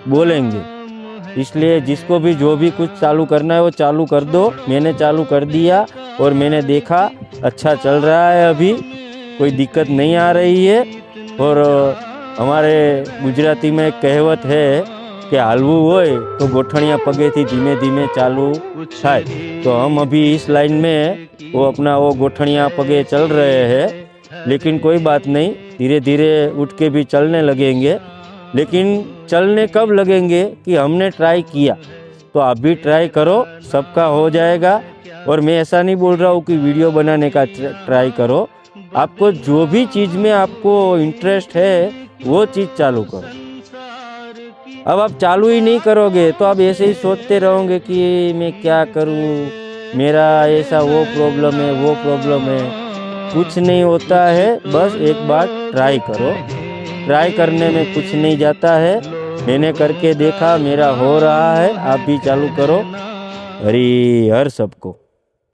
बोलेंगे। इसलिए जिसको भी जो भी कुछ चालू करना है वो चालू कर दो। मैंने चालू कर दिया और मैंने देखा अच्छा चल रहा है, अभी कोई दिक्कत नहीं आ रही है। और हमारे गुजराती में एक कहेवत है कि हालवू होय तो गोठणिया पगे थी धीमे धीमे चालू थाय। तो हम अभी इस लाइन में वो गोठणिया पगे चल रहे हैं, लेकिन कोई बात नहीं, धीरे धीरे उठ के भी चलने लगेंगे। लेकिन चलने कब लगेंगे कि हमने ट्राई किया। तो आप भी ट्राई करो, सबका हो जाएगा। और मैं ऐसा नहीं बोल रहा हूँ कि वीडियो बनाने का ट्राई करो। आपको जो भी चीज़ में आपको इंटरेस्ट है वो चीज़ चालू करो। अब आप चालू ही नहीं करोगे तो आप ऐसे ही सोचते रहोगे कि मैं क्या करूँ, मेरा ऐसा वो प्रॉब्लम है। कुछ नहीं होता है, बस एक बार ट्राई करो। ट्राई करने में कुछ नहीं जाता है। मैंने करके देखा, मेरा हो रहा है, आप भी चालू करो। हरि हर सबको।